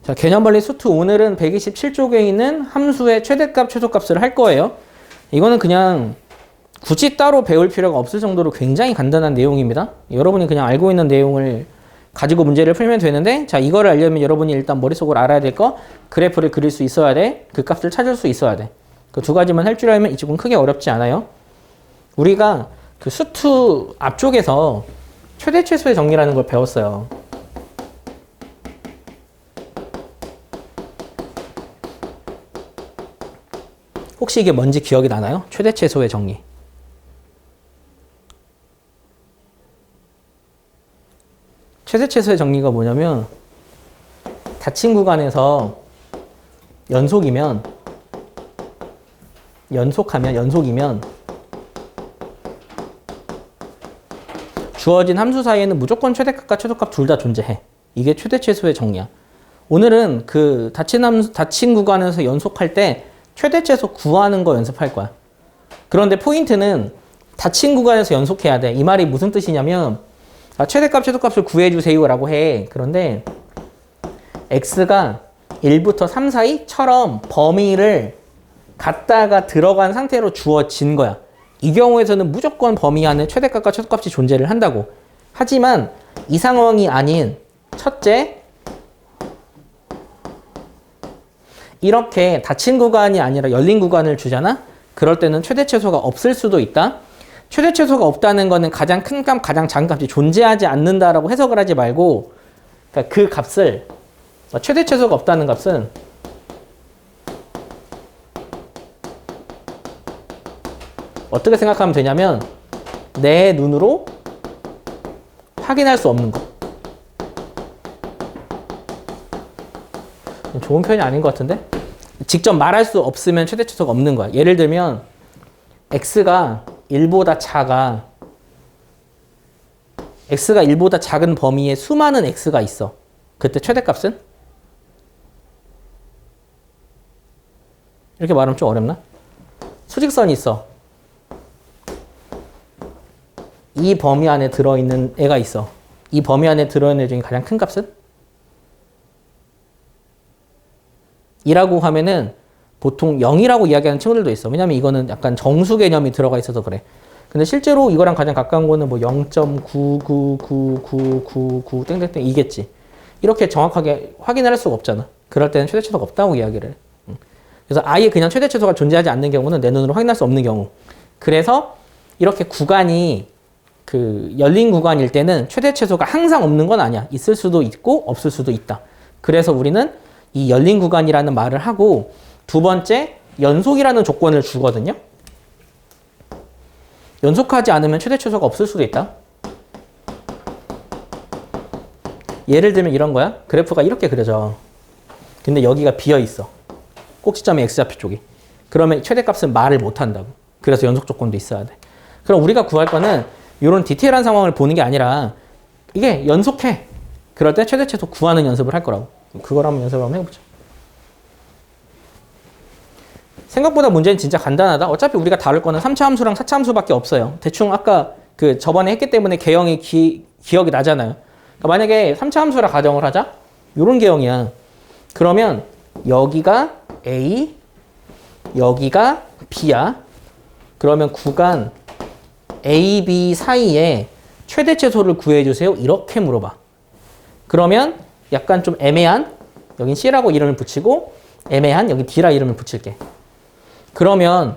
자, 개념벌리 수트 오늘은 127쪽에 있는 함수의 최대값, 최소값을 할 거예요. 이거는 그냥 굳이 따로 배울 필요가 없을 정도로 굉장히 간단한 내용입니다. 여러분이 그냥 알고 있는 내용을 가지고 문제를 풀면 되는데, 자, 이거를 알려면 여러분이 일단 머릿속으로 알아야 될 거, 그래프를 그릴 수 있어야 돼. 그 값을 찾을 수 있어야 돼. 그 두 가지만 할 줄 알면 이 쪽은 크게 어렵지 않아요. 우리가 그 수트 앞쪽에서 최대 최소의 정리라는 걸 배웠어요. 혹시 이게 뭔지 기억이 나나요? 최대 최소의 정리. 최대 최소의 정리가 뭐냐면 닫힌 구간에서 연속이면 주어진 함수 사이에는 무조건 최대값과 최소값 둘 다 존재해. 이게 최대 최소의 정리야. 오늘은 그 닫힌 구간에서 연속할 때 최대 최소 구하는 거 연습할 거야. 그런데 포인트는 닫힌 구간에서 연속해야 돼. 이 말이 무슨 뜻이냐면 최대값, 최소값을 구해주세요 라고 해. 그런데 x가 1부터 3 사이처럼 범위를 갖다가 들어간 상태로 주어진 거야. 이 경우에서는 무조건 범위 안에 최대값과 최소값이 존재를 한다고. 하지만 이 상황이 아닌 첫째, 이렇게 닫힌 구간이 아니라 열린 구간을 주잖아? 그럴 때는 최대 최소가 없을 수도 있다. 최대 최소가 없다는 거는 가장 큰 값, 가장 작은 값이 존재하지 않는다라고 해석을 하지 말고, 그러니까 그 값을, 최대 최소가 없다는 값은 어떻게 생각하면 되냐면 내 눈으로 확인할 수 없는 거. 좋은 표현이 아닌 것 같은데? 직접 말할 수 없으면 최대 최소가 없는 거야. 예를 들면 x가 1보다 작은 범위에 수많은 x가 있어. 그때 최대값은? 이렇게 말하면 좀 어렵나? 수직선이 있어. 이 범위 안에 들어있는 애가 있어. 이 범위 안에 들어있는 애 중에 가장 큰 값은? 이라고 하면은 보통 0이라고 이야기하는 친구들도 있어. 왜냐면 이거는 약간 정수 개념이 들어가 있어서 그래. 근데 실제로 이거랑 가장 가까운 거는 뭐 0.99999 땡땡땡 이겠지. 이렇게 정확하게 확인을 할 수가 없잖아. 그럴 때는 최대 최소가 없다고 이야기를 해. 그래서 아예 그냥 최대 최소가 존재하지 않는 경우는 내 눈으로 확인할 수 없는 경우. 그래서 이렇게 구간이 그 열린 구간일 때는 최대 최소가 항상 없는 건 아니야. 있을 수도 있고 없을 수도 있다. 그래서 우리는 이 열린 구간이라는 말을 하고, 두 번째, 연속이라는 조건을 주거든요. 연속하지 않으면 최대 최소가 없을 수도 있다. 예를 들면 이런 거야. 그래프가 이렇게 그려져. 근데 여기가 비어 있어. 꼭지점의 x좌표 쪽이. 그러면 최대값은 말을 못 한다고. 그래서 연속 조건도 있어야 돼. 그럼 우리가 구할 거는 이런 디테일한 상황을 보는 게 아니라 이게 연속해. 그럴 때 최대 최소 구하는 연습을 할 거라고. 그걸 한번 연습을 한번 해보자. 생각보다 문제는 진짜 간단하다. 어차피 우리가 다룰 거는 3차 함수랑 4차 함수밖에 없어요. 대충 아까 그 저번에 했기 때문에 개형이 기억이 나잖아요. 그러니까 만약에 3차 함수라 가정을 하자. 요런 개형이야. 그러면 여기가 A, 여기가 B야. 그러면 구간 A, B 사이에 최대 최소를 구해주세요. 이렇게 물어봐. 그러면 약간 좀 애매한, 여긴 C라고 이름을 붙이고 애매한, 여기 D라 이름을 붙일게. 그러면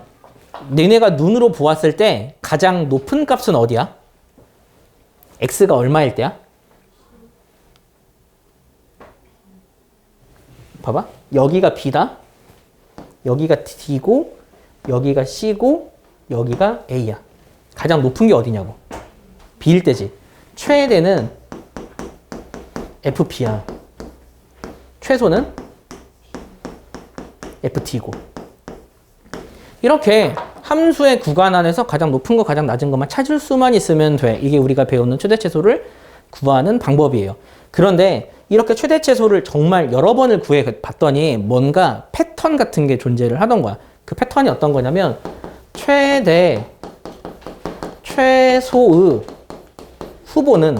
너네가 눈으로 보았을 때 가장 높은 값은 어디야? X가 얼마일 때야? 봐봐. 여기가 B다. 여기가 D고 여기가 C고 여기가 A야. 가장 높은 게 어디냐고. B일 때지. 최대는 FP야. 최소는 FT고. 이렇게 함수의 구간 안에서 가장 높은 거, 가장 낮은 것만 찾을 수만 있으면 돼. 이게 우리가 배우는 최대 최소를 구하는 방법이에요. 그런데 이렇게 최대 최소를 정말 여러 번을 구해 봤더니 뭔가 패턴 같은 게 존재를 하던 거야. 그 패턴이 어떤 거냐면 최대 최소의 후보는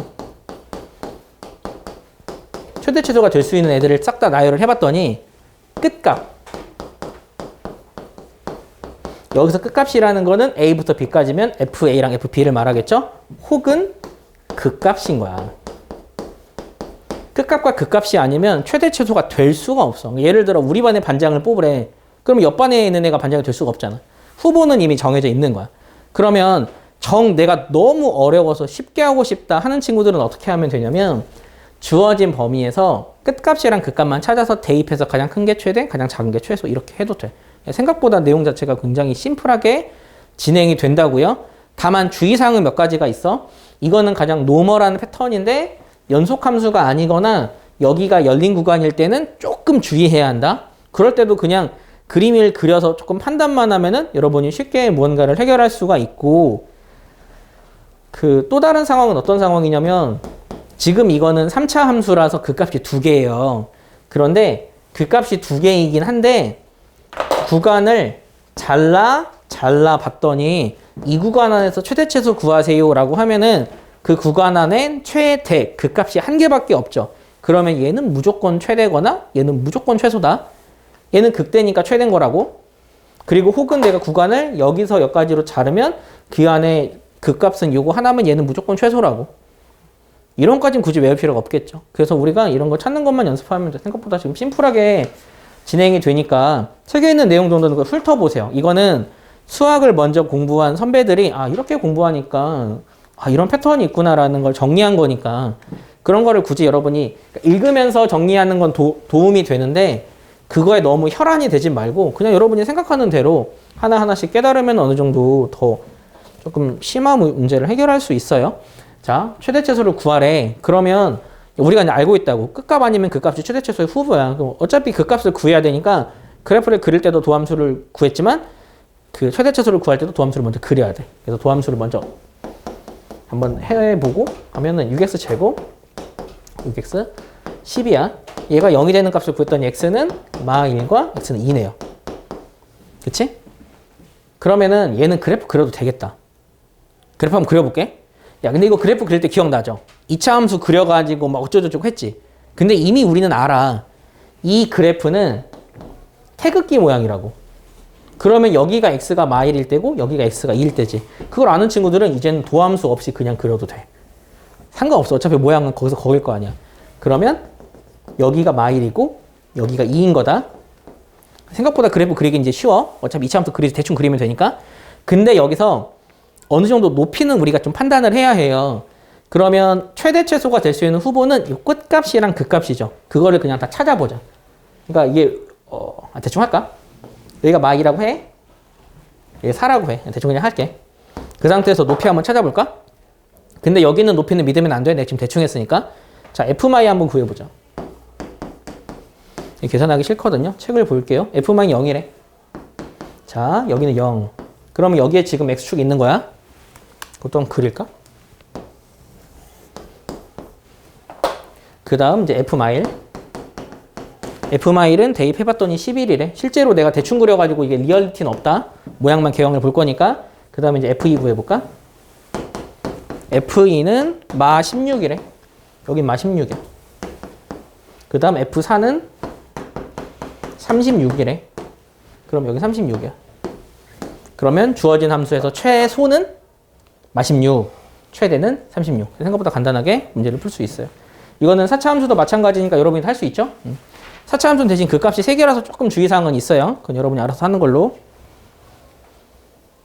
최대 최소가 될 수 있는 애들을 싹 다 나열을 해봤더니 끝값. 여기서 끝값이라는 거는 A부터 B까지면 FA랑 FB를 말하겠죠? 혹은 극값인 거야. 끝값과 극값이 아니면 최대 최소가 될 수가 없어. 예를 들어 우리 반에 반장을 뽑으래. 그러면 옆 반에 있는 애가 반장이 될 수가 없잖아. 후보는 이미 정해져 있는 거야. 그러면 내가 너무 어려워서 쉽게 하고 싶다 하는 친구들은 어떻게 하면 되냐면 주어진 범위에서 끝값이랑 극값만 찾아서 대입해서 가장 큰 게 최대, 가장 작은 게 최소 이렇게 해도 돼. 생각보다 내용 자체가 굉장히 심플하게 진행이 된다고요. 다만 주의사항은 몇 가지가 있어. 이거는 가장 노멀한 패턴인데 연속함수가 아니거나 여기가 열린 구간일 때는 조금 주의해야 한다. 그럴 때도 그냥 그림을 그려서 조금 판단만 하면은 여러분이 쉽게 무언가를 해결할 수가 있고, 또 다른 상황은 어떤 상황이냐면 지금 이거는 3차 함수라서 극값이 2개예요. 그런데 극값이 2개이긴 한데 구간을 잘라 봤더니 이 구간 안에서 최대 최소 구하세요 라고 하면은 그 구간 안엔 최대 극값이 1개밖에 없죠. 그러면 얘는 무조건 최대거나 얘는 무조건 최소다. 얘는 극대니까 최대인 거라고. 그리고 혹은 내가 구간을 여기서 여기까지로 자르면 그 안에 극값은 요거 하나면 얘는 무조건 최소라고. 이런 것까지는 굳이 외울 필요가 없겠죠. 그래서 우리가 이런 거 찾는 것만 연습하면 생각보다 지금 심플하게 진행이 되니까 책에 있는 내용 정도는 훑어보세요. 이거는 수학을 먼저 공부한 선배들이 이렇게 공부하니까 이런 패턴이 있구나라는 걸 정리한 거니까 그런 거를 굳이 여러분이 읽으면서 정리하는 건 도움이 되는데 그거에 너무 혈안이 되지 말고 그냥 여러분이 생각하는 대로 하나하나씩 깨달으면 어느 정도 더 조금 심한 문제를 해결할 수 있어요. 자, 최대 최소를 구하래. 그러면 우리가 이제 알고 있다고. 끝값 아니면 극값이 최대 최소의 후보야. 그럼 어차피 극값을 구해야 되니까 그래프를 그릴 때도 도함수를 구했지만 그 최대 최소를 구할 때도 도함수를 먼저 그려야 돼. 그래서 도함수를 먼저 한번 해보고 하면은 6x 제곱 6x 10이야. 얘가 0이 되는 값을 구했더니 x는 -1과 x는 2네요. 그치? 그러면은 얘는 그래프 그려도 되겠다. 그래프 한번 그려볼게. 야, 근데 이거 그래프 그릴 때 기억나죠? 2차 함수 그려가지고 막 어쩌고저쩌고 했지. 근데 이미 우리는 알아. 이 그래프는 태극기 모양이라고. 그러면 여기가 x가 -1일 때고 여기가 x가 2일 때지. 그걸 아는 친구들은 이제는 도함수 없이 그냥 그려도 돼. 상관없어. 어차피 모양은 거기서 거길 거 아니야. 그러면 여기가 -1이고 여기가 2인 거다. 생각보다 그래프 그리기 이제 쉬워. 어차피 2차 함수 그리지 대충 그리면 되니까. 근데 여기서 어느 정도 높이는 우리가 좀 판단을 해야 해요. 그러면 최대 최소가 될 수 있는 후보는 이 끝값이랑 극값이죠. 그거를 그냥 다 찾아보자. 그러니까 이게 대충 할까? 여기가 마이라고 해. 여기 4라고 해. 대충 그냥 할게. 그 상태에서 높이 한번 찾아볼까? 근데 여기는 높이는 믿으면 안 돼. 내가 지금 대충 했으니까. 자, F마이 한번 구해보자. 계산하기 싫거든요. 책을 볼게요. F마이 0이래. 자, 여기는 0. 그러면 여기에 지금 X축이 있는 거야. 그것도 한번 그릴까? 그 다음 이제 F마일. F마일은 대입해봤더니 11이래. 실제로 내가 대충 그려가지고 이게 리얼리티는 없다. 모양만 개형을 볼 거니까. 그 다음에 이제 F2 구해볼까? F2는 마 16이래. 여긴 마 16이야. 그 다음 F4는 36이래. 그럼 여기 36이야. 그러면 주어진 함수에서 최소는 마 16, 최대는 36. 생각보다 간단하게 문제를 풀 수 있어요. 이거는 4차 함수도 마찬가지니까 여러분이 할 수 있죠? 4차 함수는 대신 그 값이 3개라서 조금 주의사항은 있어요. 그건 여러분이 알아서 하는 걸로.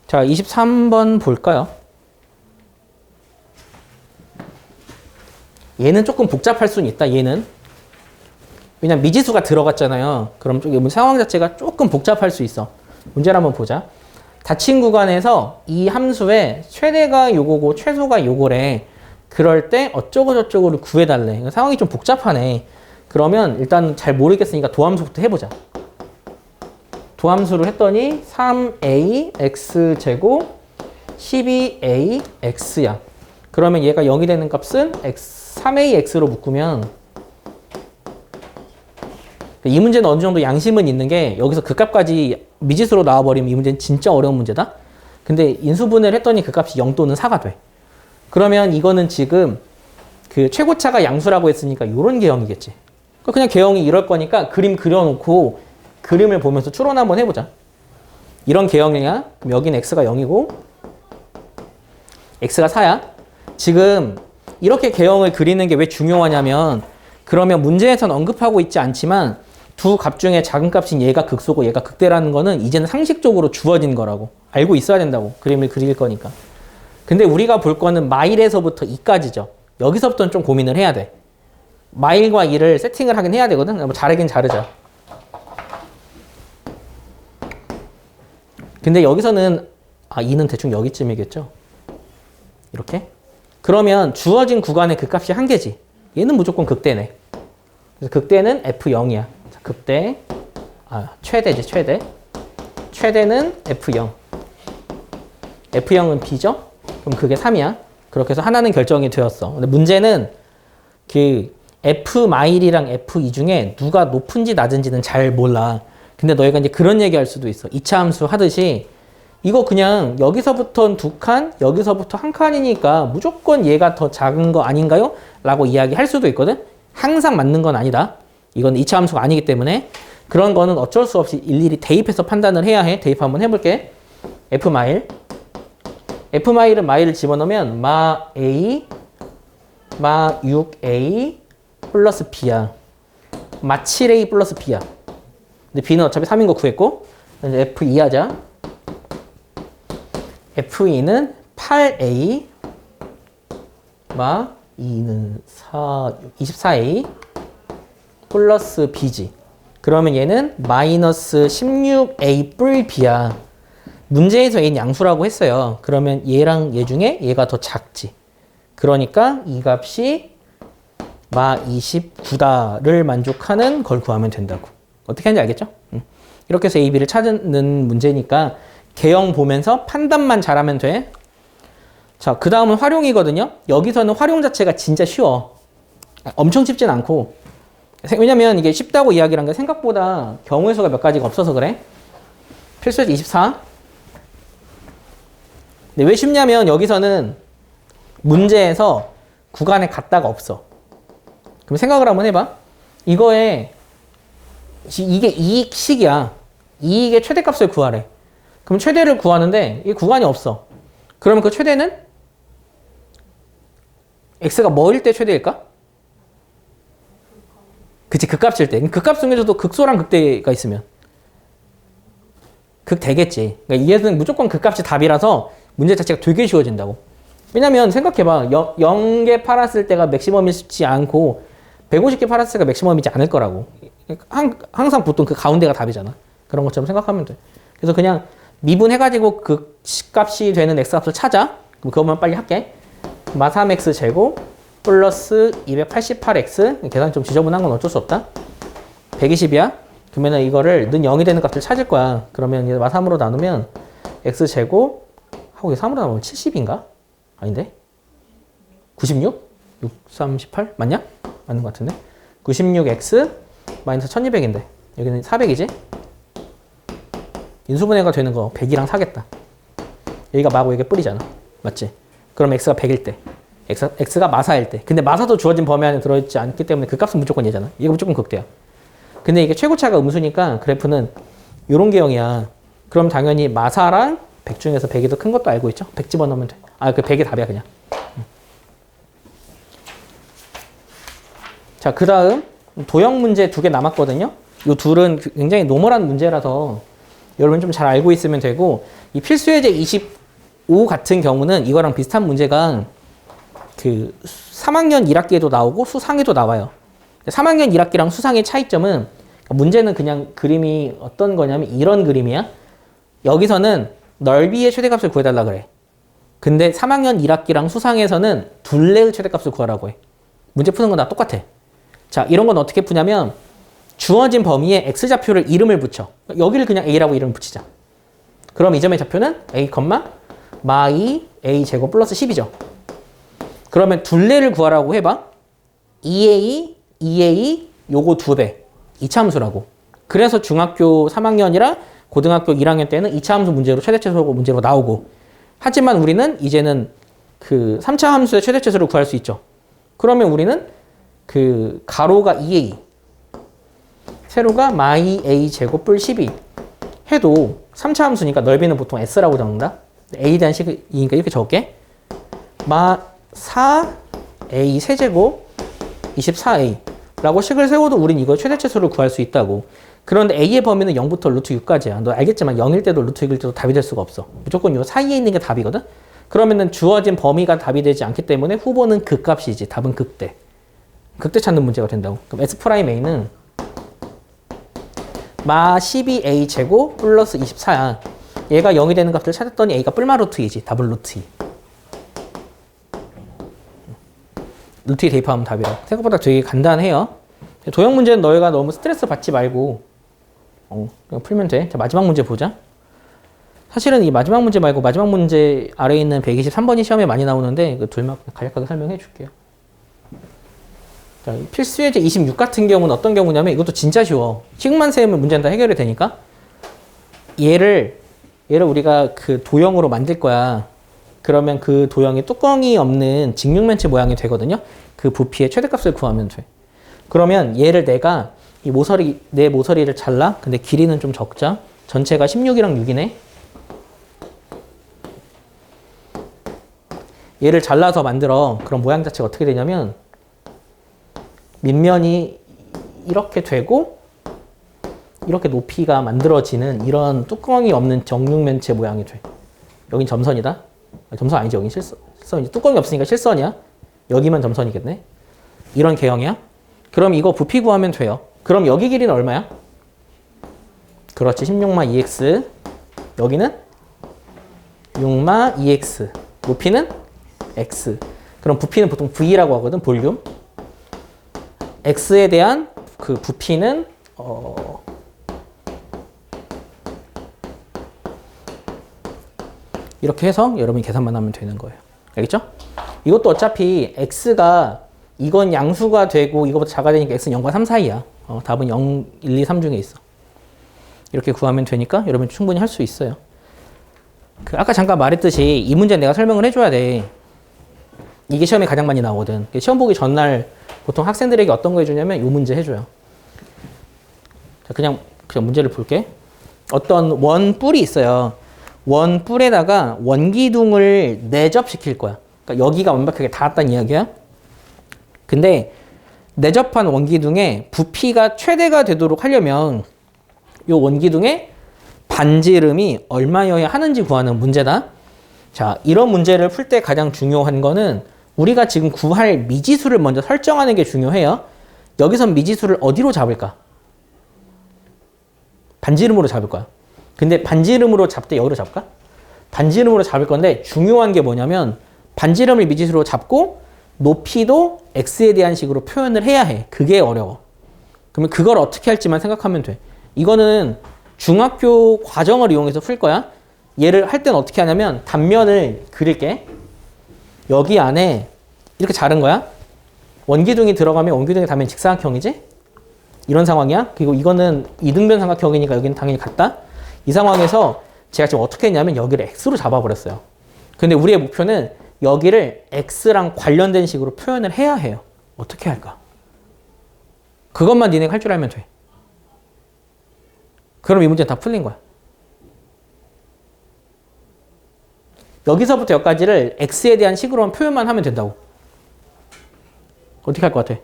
자, 23번 볼까요? 얘는 조금 복잡할 수는 있다, 얘는. 왜냐면 미지수가 들어갔잖아요. 그럼 상황 자체가 조금 복잡할 수 있어. 문제를 한번 보자. 닫힌 구간에서 이 함수의 최대가 요거고 최소가 요거래. 그럴 때 어쩌고 저쩌고를 구해달래. 상황이 좀 복잡하네. 그러면 일단 잘 모르겠으니까 도함수부터 해보자. 도함수를 했더니 3ax 제곱 12ax야. 그러면 얘가 0이 되는 값은 3ax로 묶으면 이 문제는 어느 정도 양심은 있는 게 여기서 그 값까지 미지수로 나와버리면 이 문제는 진짜 어려운 문제다. 근데 인수분해를 했더니 그 값이 0 또는 4가 돼. 그러면 이거는 지금 그 최고차가 양수라고 했으니까 이런 개형이겠지. 그냥 개형이 이럴 거니까 그림 그려놓고 그림을 보면서 추론 한번 해보자. 이런 개형이야. 그럼 여기는 x가 0이고 x가 4야. 지금 이렇게 개형을 그리는 게 왜 중요하냐면 그러면 문제에서는 언급하고 있지 않지만 두 값 중에 작은 값인 얘가 극소고 얘가 극대라는 거는 이제는 상식적으로 주어진 거라고 알고 있어야 된다고. 그림을 그릴 거니까. 근데 우리가 볼 거는 마일에서부터 2까지죠. 여기서부터는 좀 고민을 해야 돼. 마일과 2를 세팅을 하긴 해야 되거든. 뭐 자르긴 자르자. 근데 여기서는 2는 대충 여기쯤이겠죠. 이렇게. 그러면 주어진 구간의 그 값이 한 개지. 얘는 무조건 극대네. 그래서 극대는 F0이야. 자, 극대. 최대지, 최대. 최대는 F0. F0은 B죠? 그럼 그게 3이야. 그렇게 해서 하나는 결정이 되었어. 근데 문제는 그 F-이랑 F2 중에 누가 높은지 낮은지는 잘 몰라. 근데 너희가 이제 그런 얘기 할 수도 있어. 2차 함수 하듯이 이거 그냥 여기서부터는 2칸, 여기서부터 1칸이니까 무조건 얘가 더 작은 거 아닌가요? 라고 이야기할 수도 있거든. 항상 맞는 건 아니다. 이건 2차 함수가 아니기 때문에 그런 거는 어쩔 수 없이 일일이 대입해서 판단을 해야 해. 대입 한번 해볼게. F-마일. F-마일은 마일을 집어넣으면 마 A, 마 6A 플러스 B야. 마 7A 플러스 B야. 근데 B는 어차피 3인 거 구했고 이제 F2 하자. F2는 8A 마 2는 24A 플러스 B지. 그러면 얘는 마이너스 16A 뿔 B야. 문제에서 A는 양수라고 했어요. 그러면 얘랑 얘 중에 얘가 더 작지. 그러니까 이 값이 마 29다를 만족하는 걸 구하면 된다고. 어떻게 하는지 알겠죠? 이렇게 해서 A, B를 찾는 문제니까 개형 보면서 판단만 잘하면 돼. 자, 그 다음은 활용이거든요. 여기서는 활용 자체가 진짜 쉬워. 엄청 쉽진 않고. 왜냐면 이게 쉽다고 이야기한 게 생각보다 경우의 수가 몇 가지가 없어서 그래. 필수제 24. 근데 왜 쉽냐면 여기서는 문제에서 구간에 갔다가 없어. 그럼 생각을 한번 해봐. 이거에 이게 이익식이야. 이익의 최대값을 구하래. 그럼 최대를 구하는데 이 구간이 없어. 그러면 그 최대는 x가 뭐일 때 최대일까? 그치, 극값일 때. 극값 중에서도 극소랑 극대가 있으면 극대겠지. 그러니까 이해는 무조건 극값이 답이라서 문제 자체가 되게 쉬워진다고. 왜냐면 생각해봐. 0개 팔았을 때가 맥시멈이지 않고 150개 팔았을 때가 맥시멈이지 않을 거라고. 항상 보통 그 가운데가 답이잖아. 그런 것처럼 생각하면 돼. 그래서 그냥 미분해가지고 그 값이 되는 x값을 찾아. 그럼 그것만 빨리 할게. 마 3x 제곱 플러스 288x. 계산이 좀 지저분한 건 어쩔 수 없다. 120이야. 그러면 이거를 는 0이 되는 값을 찾을 거야. 그러면 이제 마 3으로 나누면 x 제곱 하고 3으로 나누면 70인가? 아닌데? 96? 6, 38? 맞냐? 맞는 것 같은데? 96x 마이너스 1200인데 여기는 400이지? 인수분해가 되는 거 100이랑 사겠다. 여기가 마고 여기가 뿔이잖아. 맞지? 그럼 x가 100일 때 x가 마사일 때. 근데 마사도 주어진 범위 안에 들어있지 않기 때문에 그 값은 무조건 얘잖아. 이거 무조건 극대야. 근데 이게 최고차가 음수니까 그래프는 이런 개형이야. 그럼 당연히 마사랑 100 중에서 100이 더 큰 것도 알고 있죠? 100 집어넣으면 돼. 그 100이 답이야 그냥. 자, 그 다음 도형 문제 2개 남았거든요. 이 둘은 굉장히 노멀한 문제라서 여러분 좀 잘 알고 있으면 되고, 이 필수예제 25 같은 경우는 이거랑 비슷한 문제가 그 3학년 1학기에도 나오고 수상에도 나와요. 3학년 1학기랑 수상의 차이점은 문제는 그냥 그림이 어떤 거냐면 이런 그림이야. 여기서는 넓이의 최대값을 구해달라 그래. 근데 3학년 1학기랑 수상에서는 둘레의 최대값을 구하라고 해. 문제 푸는 건 다 똑같아. 자, 이런 건 어떻게 푸냐면 주어진 범위에 x좌표를 이름을 붙여. 여기를 그냥 a라고 이름을 붙이자. 그럼 이 점의 좌표는 a, 마이 a 제곱 플러스 10이죠. 그러면 둘레를 구하라고 해봐. 2a 요거 2배. 2차 함수라고. 그래서 중학교 3학년이랑 고등학교 1학년 때는 2차 함수 문제로 최대최소 문제로 나오고, 하지만 우리는 이제는 그 3차 함수의 최대최소를 구할 수 있죠. 그러면 우리는 그 가로가 2a, 세로가 마이 a 제곱 뿔 12 해도 3차 함수니까 넓이는 보통 s라고 적는다. a에 대한 식이니까 이렇게 적을게. 마 4a 세제곱 24a 라고 식을 세워도 우린 이거 최대치수를 구할 수 있다고. 그런데 a의 범위는 0부터 루트 6까지야. 너 알겠지만 0일 때도 루트 6일 때도 답이 될 수가 없어. 무조건 요 사이에 있는 게 답이거든. 그러면은 주어진 범위가 답이 되지 않기 때문에 후보는 극값이지. 답은 극대. 극대 찾는 문제가 된다고. 그럼 S'A는 마 12a 제곱 플러스 24야. 얘가 0이 되는 값을 찾았더니 a가 뿔마 루트 2지. 답은 루트 2. 루트 2 대입하면 답이라. 생각보다 되게 간단해요. 도형 문제는 너희가 너무 스트레스 받지 말고 그냥 풀면 돼. 자, 마지막 문제 보자. 사실은 이 마지막 문제 말고 마지막 문제 아래에 있는 123번이 시험에 많이 나오는데 그 둘만 간략하게 설명해 줄게요. 자, 필수 예제 26 같은 경우는 어떤 경우냐면 이것도 진짜 쉬워. 식만 세우면 문제는 다 해결이 되니까 얘를 우리가 그 도형으로 만들 거야. 그러면 그 도형이 뚜껑이 없는 직육면체 모양이 되거든요. 그 부피의 최대값을 구하면 돼. 그러면 얘를 내가 내 모서리를 잘라. 근데 길이는 좀 적자. 전체가 16이랑 6이네. 얘를 잘라서 만들어. 그럼 모양 자체가 어떻게 되냐면 밑면이 이렇게 되고 이렇게 높이가 만들어지는 이런 뚜껑이 없는 정육면체 모양이 돼. 여긴 점선이다. 점선 아니지. 여긴 실선이지. 뚜껑이 없으니까 실선이야. 여기만 점선이겠네. 이런 개형이야. 그럼 이거 부피 구하면 돼요. 그럼 여기 길이는 얼마야? 그렇지. 16마 2x. 여기는 6마 2x. 높이는 x. 그럼 부피는 보통 v라고 하거든. 볼륨. x에 대한 그 부피는 이렇게 해서 여러분이 계산만 하면 되는 거예요. 알겠죠? 이것도 어차피 x가 이건 양수가 되고 이거보다 작아지니까 x는 0과 3 사이야. 답은 0, 1, 2, 3 중에 있어. 이렇게 구하면 되니까 여러분 충분히 할 수 있어요. 아까 잠깐 말했듯이 이 문제는 내가 설명을 해줘야 돼. 이게 시험에 가장 많이 나오거든. 시험 보기 전날 보통 학생들에게 어떤 거 해주냐면 이 문제 해줘요. 자, 그냥 문제를 볼게. 어떤 원뿔이 있어요. 원뿔에다가 원기둥을 내접시킬 거야. 그러니까 여기가 완벽하게 닿았다는 이야기야. 근데 내접한 원기둥에 부피가 최대가 되도록 하려면 이 원기둥의 반지름이 얼마여야 하는지 구하는 문제다. 자, 이런 문제를 풀 때 가장 중요한 거는 우리가 지금 구할 미지수를 먼저 설정하는 게 중요해요. 여기선 미지수를 어디로 잡을까? 반지름으로 잡을 거야. 근데 반지름으로 잡되 여기로 잡을까? 반지름으로 잡을 건데 중요한 게 뭐냐면 반지름을 미지수로 잡고 높이도 x에 대한 식으로 표현을 해야 해. 그게 어려워. 그러면 그걸 어떻게 할지만 생각하면 돼. 이거는 중학교 과정을 이용해서 풀 거야. 얘를 할 때는 어떻게 하냐면 단면을 그릴게. 여기 안에 이렇게 자른 거야. 원기둥이 들어가면 원기둥의 단면 직사각형이지? 이런 상황이야. 그리고 이거는 이등변 삼각형이니까 여기는 당연히 같다. 이 상황에서 제가 지금 어떻게 했냐면 여기를 x로 잡아버렸어요. 근데 우리의 목표는 여기를 x랑 관련된 식으로 표현을 해야 해요. 어떻게 할까? 그것만 니네가 할 줄 알면 돼. 그럼 이 문제는 다 풀린 거야. 여기서부터 여기까지를 x에 대한 식으로만 표현만 하면 된다고. 어떻게 할 것 같아?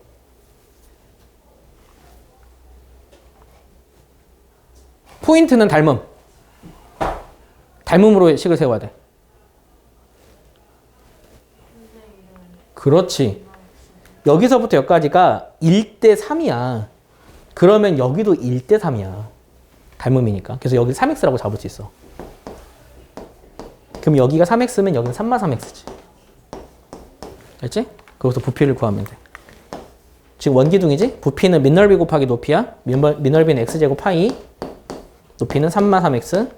포인트는 닮음. 닮음으로 식을 세워야 돼. 그렇지. 여기서부터 여기까지가 1대 3이야. 그러면 여기도 1대 3이야. 닮음이니까. 그래서 여기 3x라고 잡을 수 있어. 그럼 여기가 3x면 여기는 3마 3x지. 알지? 거기서 부피를 구하면 돼. 지금 원기둥이지? 부피는 밑넓이 곱하기 높이야. 밑넓이는 x제곱 파이. 높이는 3마 3x.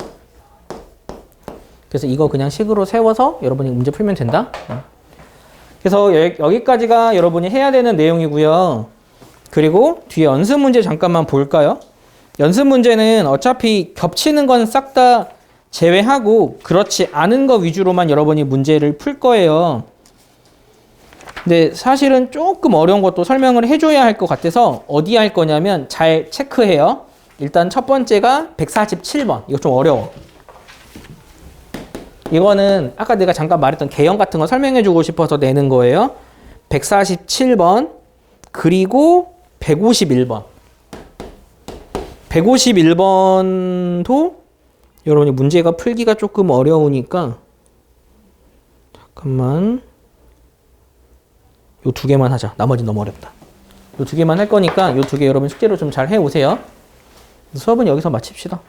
그래서 이거 그냥 식으로 세워서 여러분이 문제 풀면 된다. 그래서 여기까지가 여러분이 해야 되는 내용이고요. 그리고 뒤에 연습 문제 잠깐만 볼까요? 연습 문제는 어차피 겹치는 건 싹 다 제외하고 그렇지 않은 거 위주로만 여러분이 문제를 풀 거예요. 근데 사실은 조금 어려운 것도 설명을 해줘야 할 것 같아서 어디 할 거냐면 잘 체크해요. 일단 첫 번째가 147번. 이거 좀 어려워. 이거는 아까 내가 잠깐 말했던 개형 같은 거 설명해주고 싶어서 내는 거예요. 147번 그리고 151번. 151번도 여러분이 문제가 풀기가 조금 어려우니까 잠깐만 요 두 개만 하자. 나머지 너무 어렵다. 요 두 개만 할 거니까 요 두 개 여러분 숙제로 좀 잘 해오세요. 수업은 여기서 마칩시다.